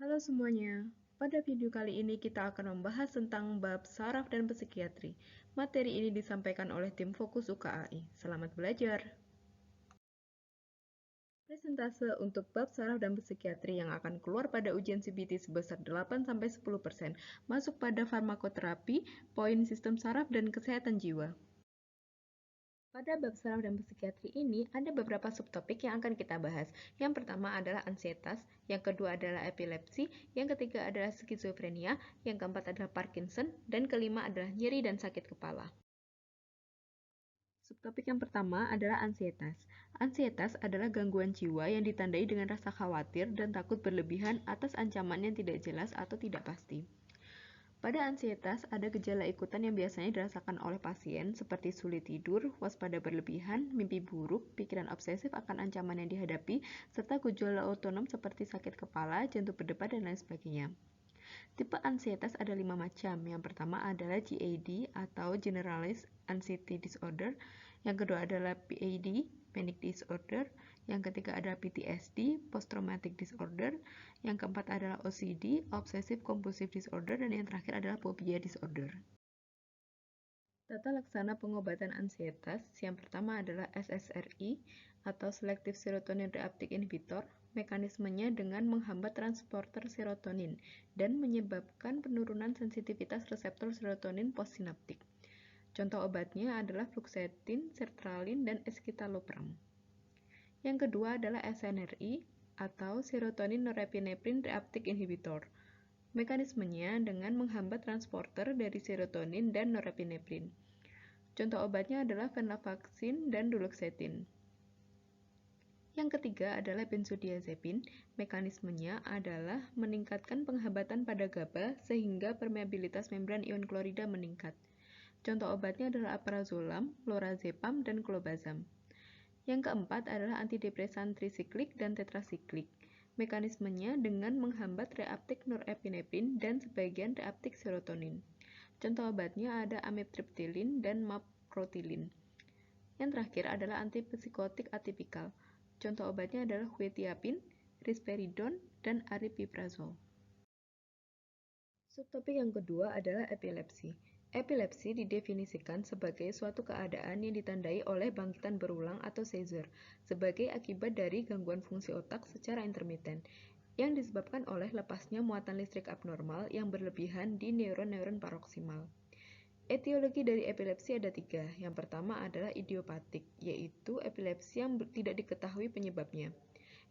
Halo semuanya, pada video kali ini kita akan membahas tentang bab saraf dan psikiatri. Materi ini disampaikan oleh tim Fokus UKAI. Selamat belajar! Presentase untuk bab saraf dan psikiatri yang akan keluar pada ujian CBT sebesar 8-10% masuk pada farmakoterapi, poin sistem saraf dan kesehatan jiwa. Pada bab saraf dan psikiatri ini, ada beberapa subtopik yang akan kita bahas. Yang pertama adalah ansietas, yang kedua adalah epilepsi, yang ketiga adalah skizofrenia, yang keempat adalah Parkinson, dan kelima adalah nyeri dan sakit kepala. Subtopik yang pertama adalah ansietas. Ansietas adalah gangguan jiwa yang ditandai dengan rasa khawatir dan takut berlebihan atas ancaman yang tidak jelas atau tidak pasti. Pada ansietas, ada gejala ikutan yang biasanya dirasakan oleh pasien seperti sulit tidur, waspada berlebihan, mimpi buruk, pikiran obsesif akan ancaman yang dihadapi, serta gejala otonom seperti sakit kepala, jantung berdebar, dan lain sebagainya. Tipe ansietas ada 5 macam. Yang pertama adalah GAD atau Generalized Anxiety Disorder. Yang kedua adalah PAD, Panic Disorder. Yang ketiga adalah PTSD, Post Traumatic Disorder. Yang keempat adalah OCD, Obsessive Compulsive Disorder. Dan yang terakhir adalah Phobia Disorder. Tata laksana pengobatan ansietas yang pertama adalah SSRI atau Selective Serotonin Reuptake Inhibitor. Mekanismenya dengan menghambat transporter serotonin dan menyebabkan penurunan sensitivitas reseptor serotonin postsinaptik. Contoh obatnya adalah fluoxetine, sertralin, dan escitalopram. Yang kedua adalah SNRI atau Serotonin Norepinephrine Reuptake Inhibitor. Mekanismenya dengan menghambat transporter dari serotonin dan norepinephrine. Contoh obatnya adalah venlafaxine dan duloxetine. Yang ketiga adalah benzodiazepin. Mekanismenya adalah meningkatkan penghambatan pada GABA sehingga permeabilitas membran ion klorida meningkat. Contoh obatnya adalah alprazolam, lorazepam, dan clobazam. Yang keempat adalah antidepresan trisiklik dan tetrasiklik. Mekanismenya dengan menghambat reuptake norepinephrine dan sebagian reuptake serotonin. Contoh obatnya ada amitriptylin dan mapcrotilin. Yang terakhir adalah antipsikotik atipikal. Contoh obatnya adalah quetiapin, risperidon, dan aripiprazol. Subtopik yang kedua adalah epilepsi. Epilepsi didefinisikan sebagai suatu keadaan yang ditandai oleh bangkitan berulang atau seizure sebagai akibat dari gangguan fungsi otak secara intermiten yang disebabkan oleh lepasnya muatan listrik abnormal yang berlebihan di neuron-neuron paroksimal. Etiologi dari epilepsi ada 3. Yang pertama adalah idiopatik, yaitu epilepsi yang tidak diketahui penyebabnya.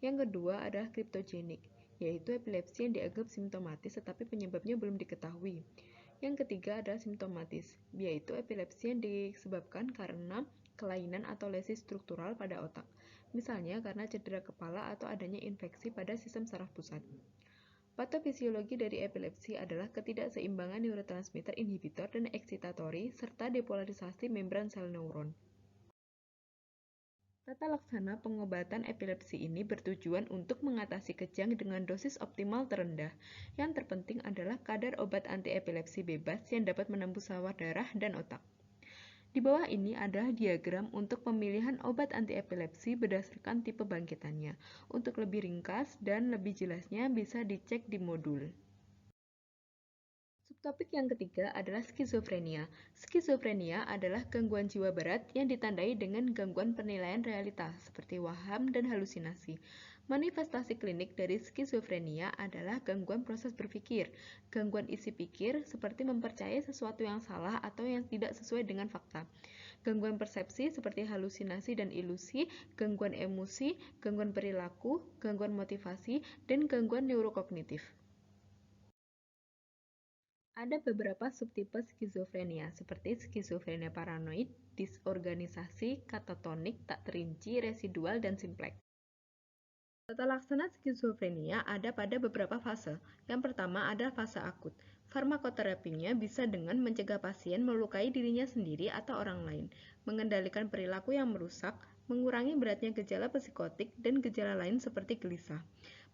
Yang kedua adalah kriptogenik, yaitu epilepsi yang dianggap simptomatis tetapi penyebabnya belum diketahui. Yang ketiga adalah simptomatis, yaitu epilepsi yang disebabkan karena kelainan atau lesi struktural pada otak, misalnya karena cedera kepala atau adanya infeksi pada sistem saraf pusat. Patofisiologi dari epilepsi adalah ketidakseimbangan neurotransmitter inhibitor dan eksitatori serta depolarisasi membran sel neuron. Tata laksana pengobatan epilepsi ini bertujuan untuk mengatasi kejang dengan dosis optimal terendah. Yang terpenting adalah kadar obat antiepilepsi bebas yang dapat menembus sawar darah dan otak. Di bawah ini adalah diagram untuk pemilihan obat antiepilepsi berdasarkan tipe bangkitannya. Untuk lebih ringkas dan lebih jelasnya bisa dicek di modul. Subtopik yang ketiga adalah skizofrenia. Skizofrenia adalah gangguan jiwa berat yang ditandai dengan gangguan penilaian realitas seperti waham dan halusinasi. Manifestasi klinik dari skizofrenia adalah gangguan proses berpikir, gangguan isi pikir seperti mempercayai sesuatu yang salah atau yang tidak sesuai dengan fakta, gangguan persepsi seperti halusinasi dan ilusi, gangguan emosi, gangguan perilaku, gangguan motivasi, dan gangguan neurokognitif. Ada beberapa subtipe skizofrenia, seperti skizofrenia paranoid, disorganisasi, katatonik, tak terinci, residual, dan simplex. Tata laksana skizofrenia ada pada beberapa fase. Yang pertama adalah fase akut. Farmakoterapinya bisa dengan mencegah pasien melukai dirinya sendiri atau orang lain, mengendalikan perilaku yang merusak, mengurangi beratnya gejala psikotik dan gejala lain seperti gelisah.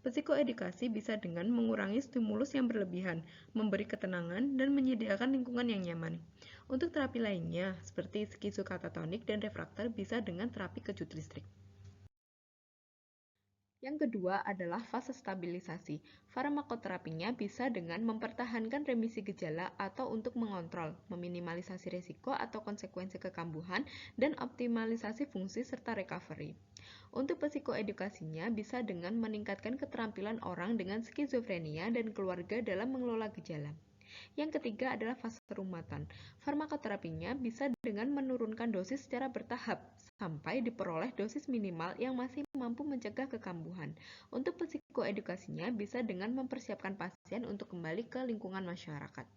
Psikoedukasi bisa dengan mengurangi stimulus yang berlebihan, memberi ketenangan, dan menyediakan lingkungan yang nyaman. Untuk terapi lainnya, seperti skizokatatonik dan refraktor bisa dengan terapi kejut listrik. Yang kedua adalah fase stabilisasi. Farmakoterapinya bisa dengan mempertahankan remisi gejala atau untuk mengontrol, meminimalisasi risiko atau konsekuensi kekambuhan, dan optimalisasi fungsi serta recovery. Untuk psikoedukasinya bisa dengan meningkatkan keterampilan orang dengan skizofrenia dan keluarga dalam mengelola gejala. Yang ketiga adalah fase rumatan. Farmakoterapinya bisa dengan menurunkan dosis secara bertahap sampai diperoleh dosis minimal yang masih mampu mencegah kekambuhan. Untuk psikoedukasinya bisa dengan mempersiapkan pasien untuk kembali ke lingkungan masyarakat.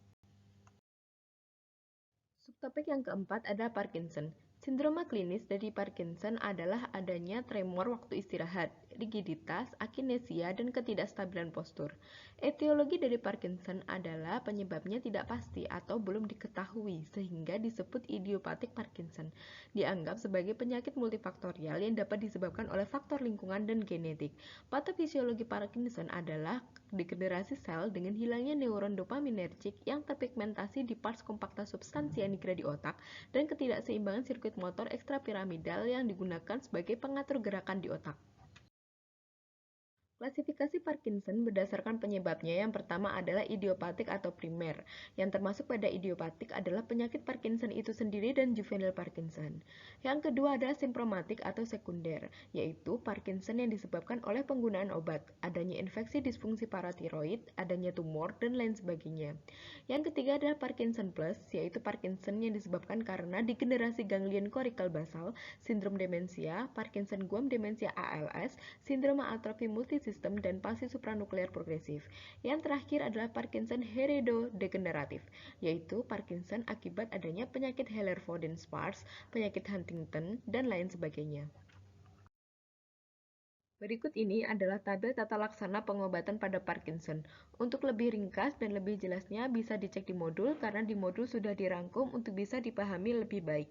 Subtopik yang keempat adalah Parkinson. Sindroma klinis dari Parkinson adalah adanya tremor waktu istirahat, rigiditas, akinesia, dan ketidakstabilan postur. Etiologi dari Parkinson adalah penyebabnya tidak pasti atau belum diketahui, sehingga disebut idiopatik Parkinson. Dianggap sebagai penyakit multifaktorial yang dapat disebabkan oleh faktor lingkungan dan genetik. Patofisiologi Parkinson adalah degenerasi sel dengan hilangnya neuron dopaminergic yang terpigmentasi di pars kompakta substansia nigra di otak dan ketidakseimbangan sirkuit motor ekstrapiramidal yang digunakan sebagai pengatur gerakan di otak. Klasifikasi Parkinson berdasarkan penyebabnya. Yang pertama adalah idiopatik atau primer. Yang termasuk pada idiopatik adalah penyakit Parkinson itu sendiri dan juvenile Parkinson. Yang kedua adalah simptomatik atau sekunder, yaitu Parkinson yang disebabkan oleh penggunaan obat, adanya infeksi disfungsi paratiroid, adanya tumor, dan lain sebagainya. Yang ketiga adalah Parkinson plus, yaitu Parkinson yang disebabkan karena degenerasi ganglion korikal basal, sindrom demensia, Parkinson-Guam demensia ALS, sindrom atrofi multisistem, dan palsi supranuklear progresif. Yang terakhir adalah Parkinson heredodegeneratif, yaitu Parkinson akibat adanya penyakit Hiller-Foden-Spars, penyakit Huntington, dan lain sebagainya. Berikut ini adalah tabel tata laksana pengobatan pada Parkinson. Untuk lebih ringkas dan lebih jelasnya bisa dicek di modul karena di modul sudah dirangkum untuk bisa dipahami lebih baik.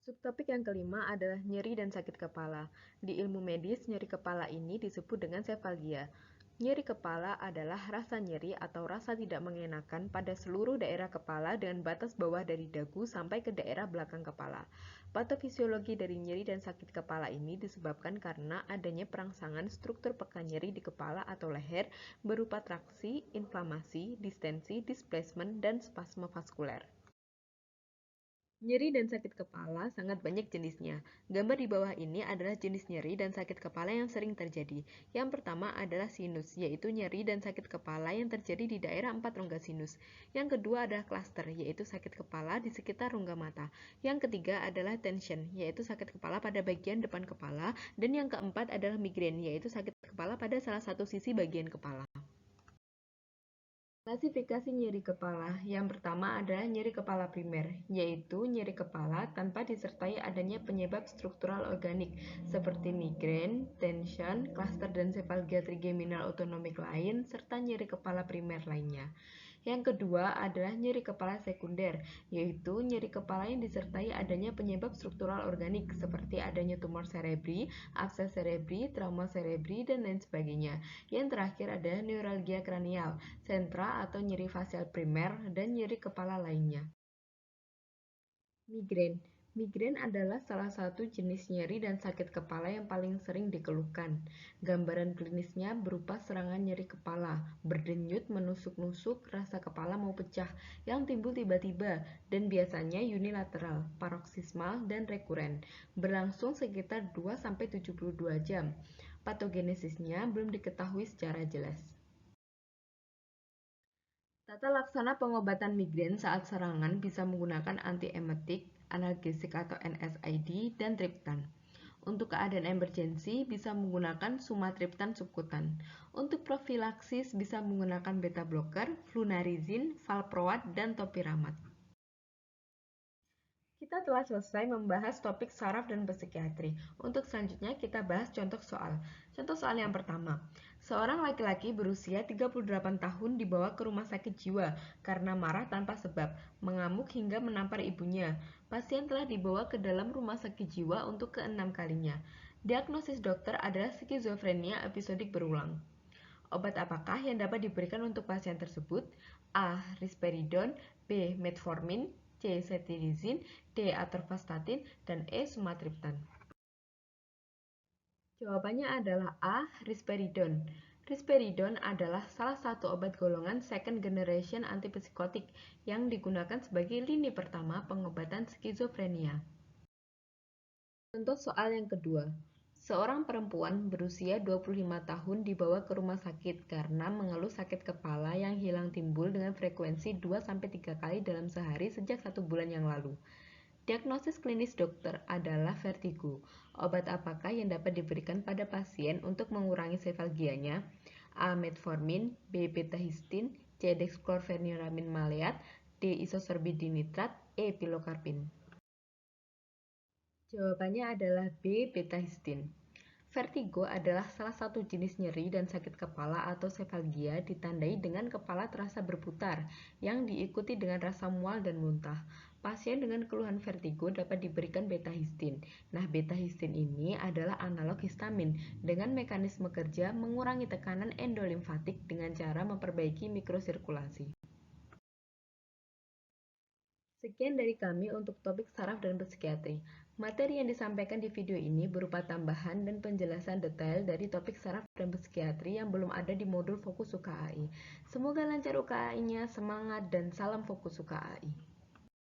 Subtopik yang kelima adalah nyeri dan sakit kepala. Di ilmu medis, nyeri kepala ini disebut dengan sefalgia. Nyeri kepala adalah rasa nyeri atau rasa tidak mengenakan pada seluruh daerah kepala dengan batas bawah dari dagu sampai ke daerah belakang kepala. Patofisiologi dari nyeri dan sakit kepala ini disebabkan karena adanya perangsangan struktur peka nyeri di kepala atau leher berupa traksi, inflamasi, distensi, displacement, dan spasme vaskuler. Nyeri dan sakit kepala sangat banyak jenisnya. Gambar di bawah ini adalah jenis nyeri dan sakit kepala yang sering terjadi. Yang pertama adalah sinus, yaitu nyeri dan sakit kepala yang terjadi di daerah 4 rongga sinus. Yang kedua adalah cluster, yaitu sakit kepala di sekitar rongga mata. Yang ketiga adalah tension, yaitu sakit kepala pada bagian depan kepala. Dan yang keempat adalah migrain, yaitu sakit kepala pada salah satu sisi bagian kepala. Klasifikasi nyeri kepala. Yang pertama adalah nyeri kepala primer, yaitu nyeri kepala tanpa disertai adanya penyebab struktural organik seperti migrain, tension, cluster dan sefalgia trigeminal autonomik lain, serta nyeri kepala primer lainnya. Yang kedua adalah nyeri kepala sekunder, yaitu nyeri kepala yang disertai adanya penyebab struktural organik seperti adanya tumor cerebri, abses cerebri, trauma cerebri, dan lain sebagainya. Yang terakhir adalah neuralgia kranial, sentra atau nyeri fasial primer, dan nyeri kepala lainnya. Migrain. Migrain adalah salah satu jenis nyeri dan sakit kepala yang paling sering dikeluhkan. Gambaran klinisnya berupa serangan nyeri kepala, berdenyut, menusuk-nusuk, rasa kepala mau pecah, yang timbul tiba-tiba, dan biasanya unilateral, paroksismal, dan rekuren. Berlangsung sekitar 2-72 jam. Patogenesisnya belum diketahui secara jelas. Tata laksana pengobatan migrain saat serangan bisa menggunakan antiemetik, analgesik atau NSAID, dan triptan. Untuk keadaan emergensi bisa menggunakan sumatriptan subkutan. Untuk profilaksis bisa menggunakan beta blocker, flunarizin, valproat, dan topiramat. Kita telah selesai membahas topik saraf dan psikiatri. Untuk selanjutnya kita bahas contoh soal. Contoh soal yang pertama. Seorang laki-laki berusia 38 tahun dibawa ke rumah sakit jiwa karena marah tanpa sebab, mengamuk hingga menampar ibunya. Pasien telah dibawa ke dalam rumah sakit jiwa untuk keenam kalinya. Diagnosis dokter adalah skizofrenia episodik berulang. Obat apakah yang dapat diberikan untuk pasien tersebut? A. Risperidon, B. Metformin, C. Cetirizine, D. Atorvastatin, dan E. Sumatriptan. Jawabannya adalah A. Risperidon. Risperidon adalah salah satu obat golongan second generation antipsikotik yang digunakan sebagai lini pertama pengobatan skizofrenia. Contoh soal yang kedua. Seorang perempuan berusia 25 tahun dibawa ke rumah sakit karena mengeluh sakit kepala yang hilang timbul dengan frekuensi 2-3 kali dalam sehari sejak 1 bulan yang lalu. Diagnosis klinis dokter adalah vertigo. Obat apakah yang dapat diberikan pada pasien untuk mengurangi sefalgianya? A. Metformin, B. Betahistin, C. Dexclorpheniramine maleat, D. Isosorbidinitrat, E. Pilocarpin. Jawabannya adalah B. Betahistin. Vertigo adalah salah satu jenis nyeri dan sakit kepala atau sefalgia ditandai dengan kepala terasa berputar yang diikuti dengan rasa mual dan muntah. Pasien dengan keluhan vertigo dapat diberikan betahistin. Nah, betahistin ini adalah analog histamin dengan mekanisme kerja mengurangi tekanan endolimfatik dengan cara memperbaiki mikrosirkulasi. Sekian dari kami untuk topik saraf dan psikiatri. Materi yang disampaikan di video ini berupa tambahan dan penjelasan detail dari topik saraf dan psikiatri yang belum ada di modul Fokus UKAI. Semoga lancar UKAI-nya, semangat, dan salam Fokus UKAI.